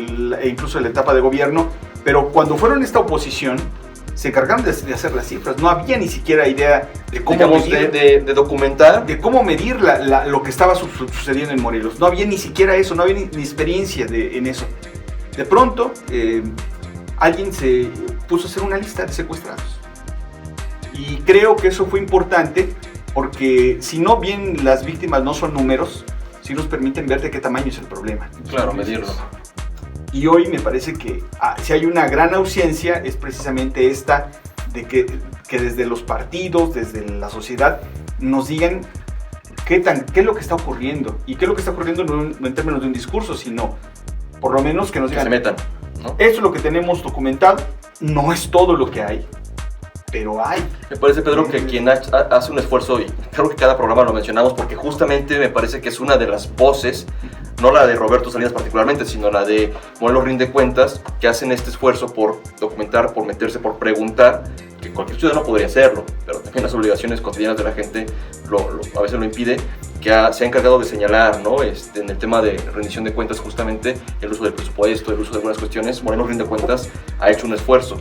incluso la etapa de gobierno, pero cuando fueron esta oposición, se encargaron de hacer las cifras. No había ni siquiera idea de cómo medir, de documentar, de cómo medir lo que estaba sucediendo en Morelos. No había ni siquiera eso, no había ni experiencia en eso. De pronto, alguien se puso a hacer una lista de secuestrados. Y creo que eso fue importante porque si no bien las víctimas no son números, sí nos permiten ver de qué tamaño es el problema. Claro, medirlo. Y hoy me parece que si hay una gran ausencia es precisamente esta de que desde los partidos, desde la sociedad, nos digan qué es lo que está ocurriendo. Y qué es lo que está ocurriendo no en términos de un discurso, sino por lo menos que nos digan. Que se metan, ¿no? Esto es lo que tenemos documentado, no es todo lo que hay, pero hay. Me parece, Pedro, que quien hace un esfuerzo, y creo que cada programa lo mencionamos, porque justamente me parece que es una de las voces, no la de Roberto Salinas particularmente, sino la de Morelos Rinde Cuentas, que hacen este esfuerzo por documentar, por meterse, por preguntar, que cualquier ciudadano podría hacerlo, pero también las obligaciones cotidianas de la gente a veces lo impide, que se ha encargado de señalar, ¿no? En el tema de rendición de cuentas, justamente el uso del presupuesto, el uso de algunas cuestiones. Morelos Rinde Cuentas ha hecho un esfuerzo.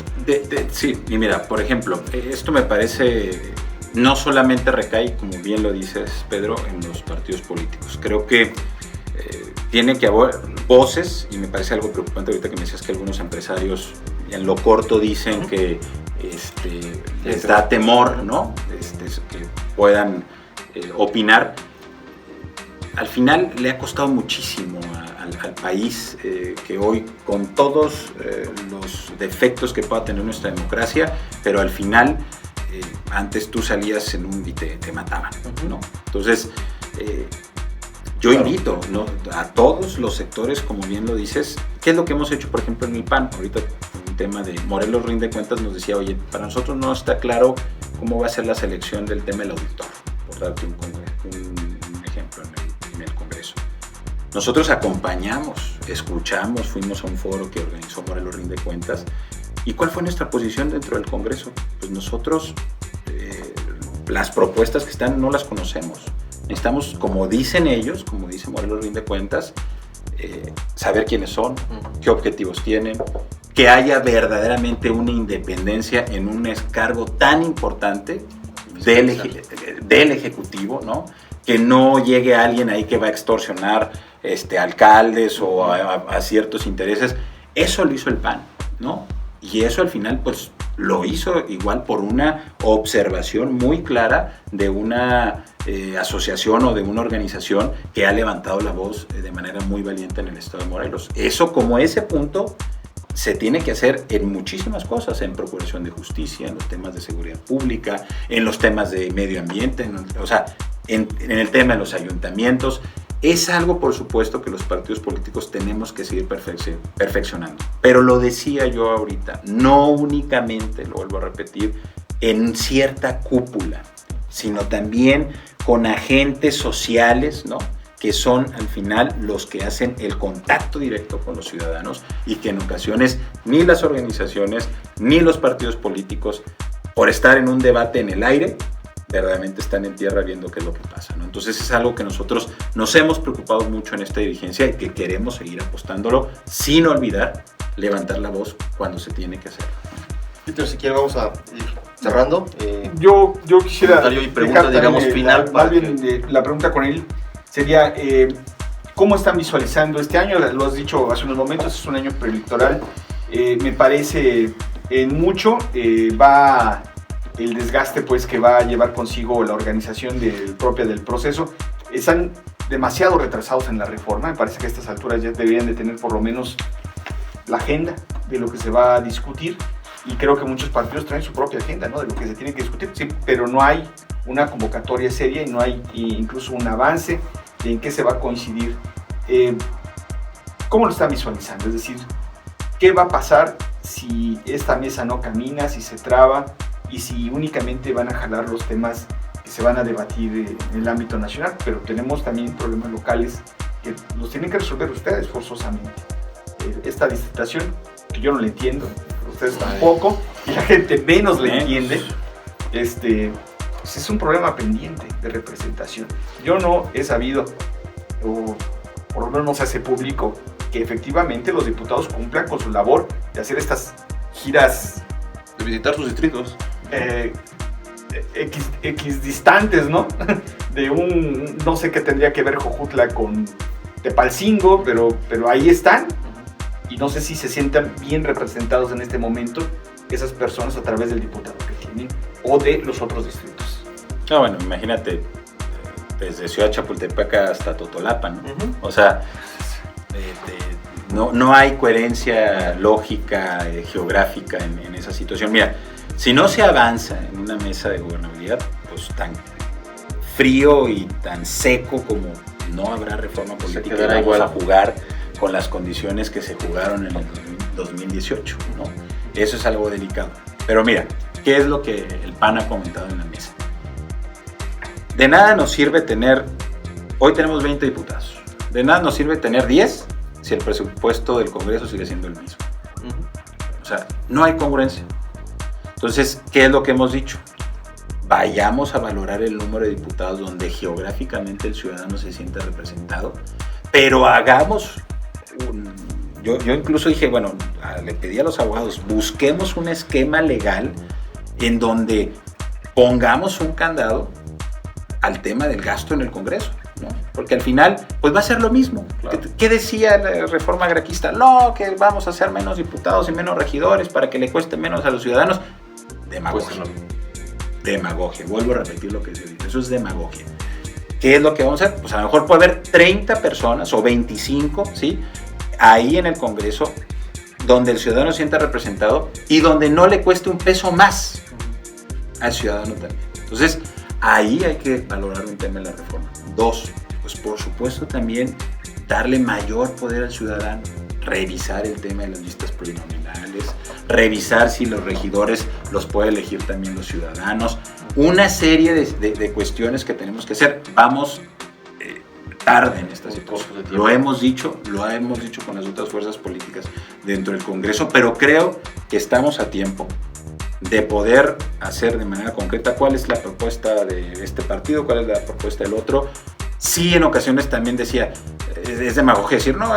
Sí, y mira, por ejemplo, esto me parece no solamente recae, como bien lo dices, Pedro, en los partidos políticos. Creo que tiene que haber voces, y me parece algo preocupante ahorita que me decías que algunos empresarios en lo corto dicen que les da temor, ¿no? Que puedan opinar. Al final le ha costado muchísimo al país que hoy, con todos los defectos que pueda tener nuestra democracia, pero al final antes tú salías en un y te mataban, ¿no? Entonces yo invito, ¿no?, a todos los sectores, como bien lo dices. ¿Qué es lo que hemos hecho, por ejemplo, en el PAN? Ahorita un tema de Morelos Rinde Cuentas nos decía, oye, para nosotros no está claro cómo va a ser la selección del tema del auditor, por darte un ejemplo en el Congreso. Nosotros acompañamos, escuchamos, fuimos a un foro que organizó Morelos Rinde Cuentas. ¿Y cuál fue nuestra posición dentro del Congreso? Pues nosotros las propuestas que están no las conocemos. Necesitamos, como dicen ellos, como dice Morelos Rinde Cuentas, saber quiénes son, qué objetivos tienen, que haya verdaderamente una independencia en un cargo tan importante del Ejecutivo, ¿no? Que no llegue alguien ahí que va a extorsionar alcaldes o a ciertos intereses. Eso lo hizo el PAN, ¿no? Y eso al final pues lo hizo igual por una observación muy clara de una asociación o de una organización que ha levantado la voz de manera muy valiente en el estado de Morelos. Eso, como ese punto, se tiene que hacer en muchísimas cosas, en procuración de justicia, en los temas de seguridad pública, en los temas de medio ambiente, en el tema de los ayuntamientos. Es algo, por supuesto, que los partidos políticos tenemos que seguir perfeccionando. Pero lo decía yo ahorita, no únicamente, lo vuelvo a repetir, en cierta cúpula, sino también con agentes sociales, ¿no?, que son al final los que hacen el contacto directo con los ciudadanos y que en ocasiones ni las organizaciones ni los partidos políticos, por estar en un debate en el aire, verdaderamente están en tierra viendo qué es lo que pasa, ¿no? Entonces es algo que nosotros nos hemos preocupado mucho en esta dirigencia y que queremos seguir apostándolo sin olvidar levantar la voz cuando se tiene que hacer. Peter, si quieres vamos a ir cerrando. Yo quisiera comentario y pregunta, digamos, final. La pregunta con él sería, ¿cómo están visualizando este año? Lo has dicho hace unos momentos, es un año preelectoral. Me parece en mucho va el desgaste pues que va a llevar consigo la organización propia del proceso. Están demasiado retrasados en la reforma. Me parece que a estas alturas ya deberían de tener por lo menos la agenda de lo que se va a discutir, y creo que muchos partidos traen su propia agenda, ¿no?, de lo que se tiene que discutir, sí, pero no hay una convocatoria seria y no hay incluso un avance de en qué se va a coincidir. ¿Cómo lo están visualizando? Es decir, ¿qué va a pasar si esta mesa no camina, si se traba y si únicamente van a jalar los temas que se van a debatir en el ámbito nacional? Pero tenemos también problemas locales que los tienen que resolver ustedes forzosamente. Esta distritación, que yo no la entiendo, ustedes tampoco, y la gente menos la entiende, pues es un problema pendiente de representación. Yo no he sabido, o por lo menos no se hace público, que efectivamente los diputados cumplan con su labor de hacer estas giras, de visitar sus distritos. Equidistantes, ¿no? De no sé qué tendría que ver Jojutla con Tepalcingo, pero ahí están, y no sé si se sientan bien representados en este momento esas personas a través del diputado que tienen o de los otros distritos. No, bueno, imagínate, desde Ciudad Chapultepec hasta Totolapa, ¿no? O sea, no hay coherencia lógica, geográfica en esa situación. Mira, si no se avanza en una mesa de gobernabilidad, pues tan frío y tan seco como no habrá reforma política, vamos igual a jugar con las condiciones que se jugaron en el 2018, ¿no? Eso es algo delicado. Pero mira, ¿qué es lo que el PAN ha comentado en la mesa? De nada nos sirve hoy tenemos 20 diputados, de nada nos sirve tener 10 si el presupuesto del Congreso sigue siendo el mismo. O sea, no hay congruencia. Entonces, ¿qué es lo que hemos dicho? Vayamos a valorar el número de diputados donde geográficamente el ciudadano se siente representado, pero hagamos yo incluso dije, bueno, le pedí a los abogados, busquemos un esquema legal en donde pongamos un candado al tema del gasto en el Congreso, ¿no? Porque al final, pues va a ser lo mismo. Claro. ¿Qué decía la reforma agraquista? No, que vamos a hacer menos diputados y menos regidores para que le cueste menos a los ciudadanos. Demagogia. Pues, no. Demagogia. Vuelvo a repetir lo que se dice. Eso es demagogia. ¿Qué es lo que vamos a hacer? Pues a lo mejor puede haber 30 personas o 25, ¿sí? Ahí en el Congreso, donde el ciudadano se sienta representado y donde no le cueste un peso más al ciudadano también. Entonces, ahí hay que valorar un tema de la reforma. 2, pues por supuesto también darle mayor poder al ciudadano, revisar el tema de las listas plurinominales, revisar si los regidores los puede elegir también los ciudadanos, una serie de cuestiones que tenemos que hacer. Vamos tarde en esta situación. Lo hemos dicho con las otras fuerzas políticas dentro del Congreso, pero creo que estamos a tiempo de poder hacer de manera concreta cuál es la propuesta de este partido, cuál es la propuesta del otro. Sí, en ocasiones también decía, es demagogia decir, no,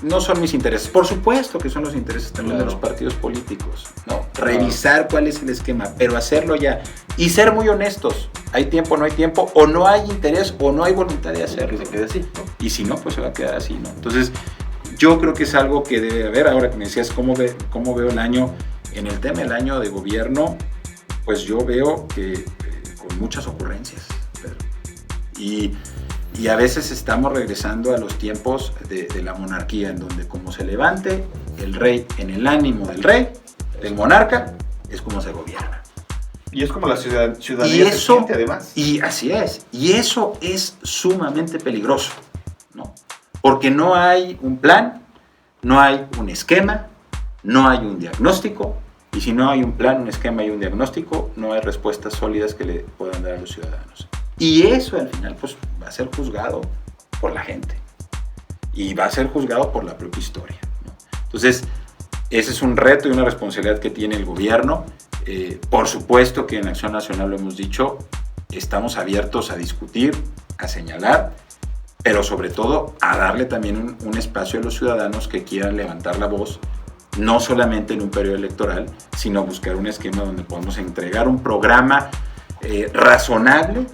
no son mis intereses. Por supuesto que son los intereses también de los partidos políticos, ¿no? Revisar cuál es el esquema, pero hacerlo ya. Y ser muy honestos. Hay tiempo, no hay tiempo, o no hay interés, o no hay voluntad de hacerlo. Que se quede así, ¿no? Y si no, pues se va a quedar así, ¿no? Entonces, yo creo que es algo que debe haber. Ahora que me decías cómo veo el año, en el tema del año de gobierno, pues yo veo que con muchas ocurrencias, Pedro. Y a veces estamos regresando a los tiempos de la monarquía, en donde como se levante el rey en el ánimo del rey, del monarca, es como se gobierna. Y es como la ciudadanía Y eso, se siente, además. Y así es. Y eso es sumamente peligroso, ¿no? Porque no hay un plan, no hay un esquema, no hay un diagnóstico. Y si no hay un plan, un esquema y un diagnóstico, no hay respuestas sólidas que le puedan dar a los ciudadanos. Y eso al final pues va a ser juzgado por la gente. Y va a ser juzgado por la propia historia, ¿no? Entonces, ese es un reto y una responsabilidad que tiene el gobierno. Por supuesto que en Acción Nacional lo hemos dicho, estamos abiertos a discutir, a señalar, pero sobre todo a darle también un espacio a los ciudadanos que quieran levantar la voz, no solamente en un periodo electoral, sino buscar un esquema donde podamos entregar un programa razonable,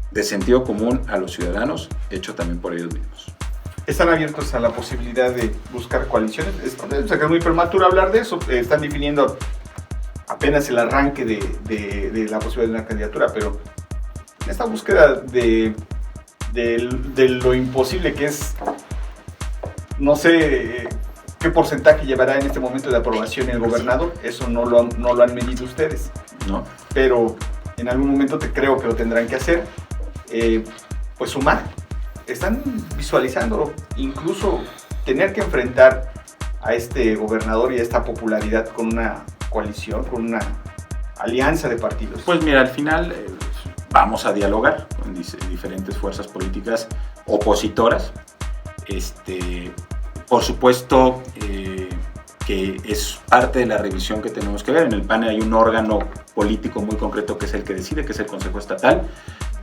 de sentido común a los ciudadanos, hecho también por ellos mismos. Están abiertos a la posibilidad de buscar coaliciones. Es muy prematuro hablar de eso. Están definiendo apenas el arranque de la posibilidad de una candidatura, pero en esta búsqueda de lo imposible que es, no sé qué porcentaje llevará en este momento de aprobación el gobernador, eso no lo han medido ustedes, ¿No? pero en algún momento creo que lo tendrán que hacer. Pues sumar. Están visualizando incluso tener que enfrentar a este gobernador y a esta popularidad con una coalición, con una alianza de partidos. Pues mira, al final vamos a dialogar con diferentes fuerzas políticas opositoras. Por supuesto que es parte de la revisión que tenemos que ver. En el PAN hay un órgano político muy concreto que es el que decide, que es el Consejo Estatal,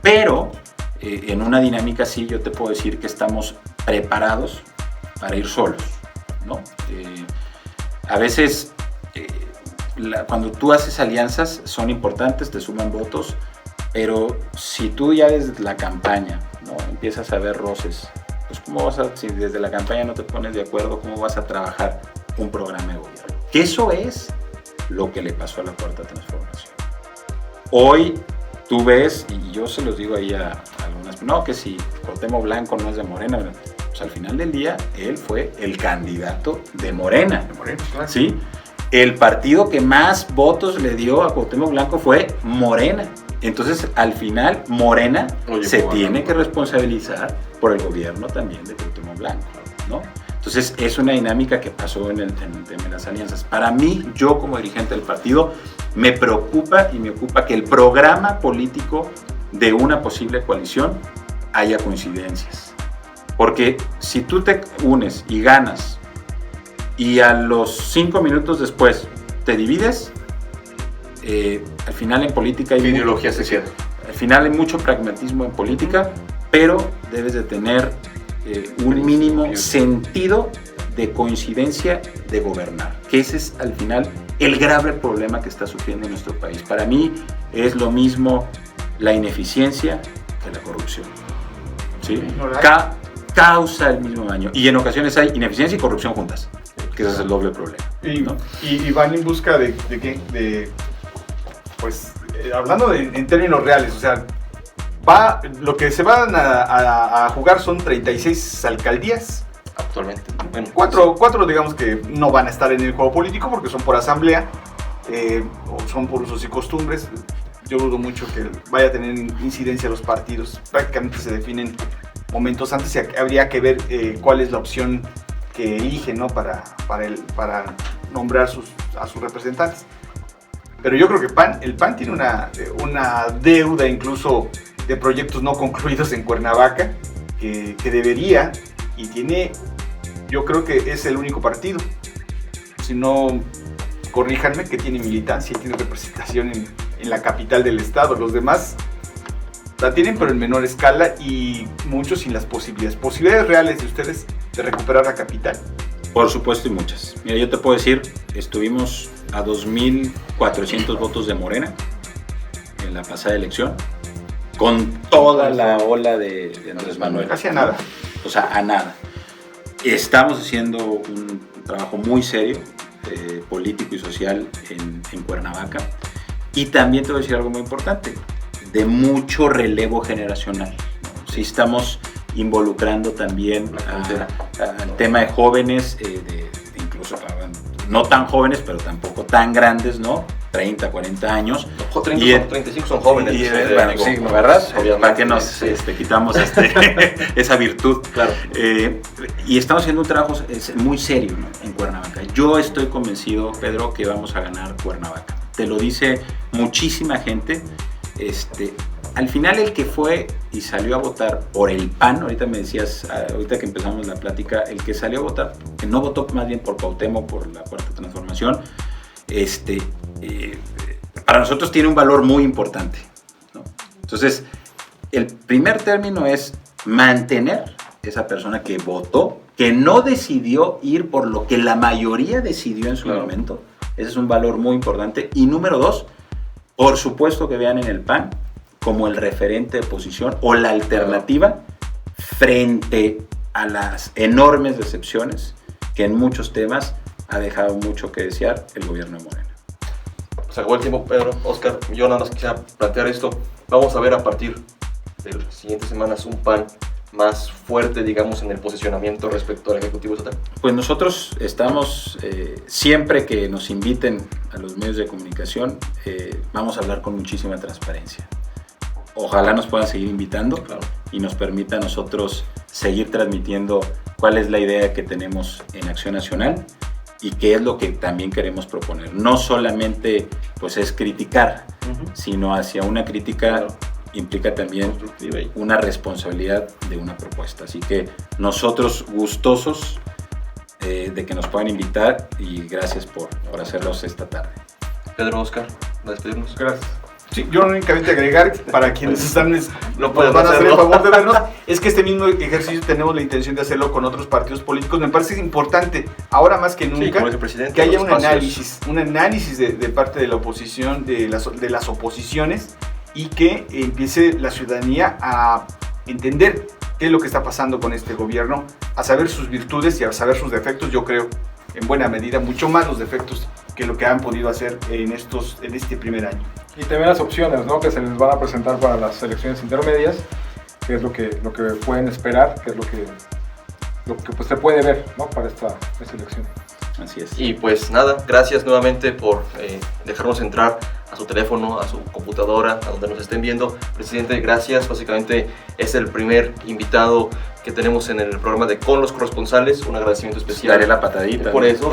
pero en una dinámica así yo te puedo decir que estamos preparados para ir solos, ¿no? A veces cuando tú haces alianzas son importantes, te suman votos, pero si tú ya desde la campaña, ¿no?, empiezas a ver roces, pues ¿cómo vas si desde la campaña no te pones de acuerdo, cómo vas a trabajar un programa de gobierno? Que eso es lo que le pasó a la Cuarta Transformación. Hoy tú ves, y yo se los digo ahí a algunas, no, que si Cuauhtémoc Blanco no es de Morena, pues al final del día él fue el candidato de Morena. Claro. ¿Sí? El partido que más votos le dio a Cuauhtémoc Blanco fue Morena. Entonces, al final, Morena se tiene que responsabilizar por el gobierno también de Cuauhtémoc Blanco, ¿no? Entonces, es una dinámica que pasó en el tema de las alianzas. Para mí, yo como dirigente del partido, me preocupa y me ocupa que el programa político de una posible coalición haya coincidencias. Porque si tú te unes y ganas y a los 5 minutos después te divides, al final en política hay ideología se queda. Al final hay mucho pragmatismo en política, pero debes de tener un mínimo sentido de coincidencia de gobernar, que ese es al final el grave problema que está sufriendo nuestro país. Para mí es lo mismo la ineficiencia que la corrupción. ¿Sí? Causa el mismo daño. Y en ocasiones hay ineficiencia y corrupción juntas, que ese es el doble problema. ¿No? Y van en busca de qué? Pues, hablando en términos reales, o sea, lo que se van a jugar son 36 alcaldías. Actualmente. Bueno, Cuatro, digamos que no van a estar en el juego político porque son por asamblea, o son por usos y costumbres. Yo dudo mucho que vaya a tener incidencia los partidos. Prácticamente se definen momentos antes y habría que ver cuál es la opción que eligen, ¿no? para nombrar a sus representantes. Pero yo creo que el PAN tiene una deuda incluso de proyectos no concluidos en Cuernavaca que debería, y tiene, yo creo que es el único partido, si no, corríjanme, que tiene militancia y tiene representación en la capital del estado. Los demás la tienen, pero en menor escala, y muchos sin las posibilidades reales de ustedes de recuperar la capital. Por supuesto, y muchas. Mira, yo te puedo decir, estuvimos a 2.400 votos de Morena en la pasada elección, con toda la ola de Andrés Manuel. Casi a nada. O sea, a nada. Estamos haciendo un trabajo muy serio, político y social en Cuernavaca. Y también te voy a decir algo muy importante, de mucho relevo generacional. Sí, estamos involucrando también al tema de jóvenes, incluso no tan jóvenes, pero tampoco tan grandes, ¿no? 30, 40 años. 35 son jóvenes. Bueno, sí, ¿verdad? Obviamente. ¿Para qué nos quitamos esa virtud? Claro. Y estamos haciendo un trabajo muy serio, ¿no? En Cuernavaca. Yo estoy convencido, Pedro, que vamos a ganar Cuernavaca. Te lo dice muchísima gente. Al final el que fue y salió a votar por el PAN, ahorita me decías, ahorita que empezamos la plática, el que salió a votar, que no votó más bien por Cuauhtémoc, por la Cuarta Transformación, para nosotros tiene un valor muy importante, ¿no? Entonces, el primer término es mantener esa persona que votó, que no decidió ir por lo que la mayoría decidió en su momento. Ese es un valor muy importante. Y número 2, por supuesto que vean en el PAN como el referente de oposición o la alternativa frente a las enormes decepciones que en muchos temas ha dejado mucho que desear el gobierno de Morena. Se acabó el tiempo, Pedro, Oscar. Yo nada más quisiera plantear esto. Vamos a ver a partir de las siguientes semanas un PAN más fuerte, digamos, en el posicionamiento respecto al Ejecutivo Estatal. Pues nosotros estamos, siempre que nos inviten a los medios de comunicación, vamos a hablar con muchísima transparencia. Ojalá nos puedan seguir invitando, claro, y nos permita a nosotros seguir transmitiendo cuál es la idea que tenemos en Acción Nacional y qué es lo que también queremos proponer. No solamente pues es criticar, sino hacia una crítica, claro, implica también una responsabilidad de una propuesta. Así que nosotros gustosos de que nos puedan invitar, y gracias por hacerlos esta tarde. Pedro, Oscar, a despedirnos. Gracias. Sí, yo únicamente agregar, para quienes no van a hacer el favor de vernos, es que este mismo ejercicio tenemos la intención de hacerlo con otros partidos políticos. Me parece importante, ahora más que nunca, que haya un análisis de parte de la oposición, de las oposiciones, y que empiece la ciudadanía a entender qué es lo que está pasando con este gobierno, a saber sus virtudes y a saber sus defectos. Yo creo, en buena medida, mucho más los defectos que lo que han podido hacer en este primer año. Y también las opciones, ¿no?, que se les van a presentar para las elecciones intermedias, que es lo que pueden esperar, que es lo que pues, se puede ver, ¿no?, para esta elección. Así es. Y pues nada, gracias nuevamente por dejarnos entrar a su teléfono, a su computadora, a donde nos estén viendo. Presidente, gracias. Básicamente es el primer invitado que tenemos en el programa de Con los Corresponsales. Un agradecimiento especial. Daré la patadita. Por eso.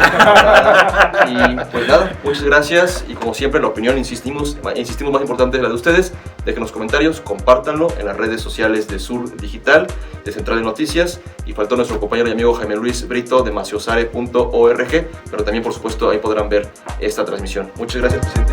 Y pues nada, muchas gracias. Y como siempre, la opinión, insistimos más importante es la de ustedes. Dejen los comentarios, compártanlo en las redes sociales de Sur Digital, de Central de Noticias. Y faltó nuestro compañero y amigo Jaime Luis Brito de maciosare.org. Pero también, por supuesto, ahí podrán ver esta transmisión. Muchas gracias, presidente.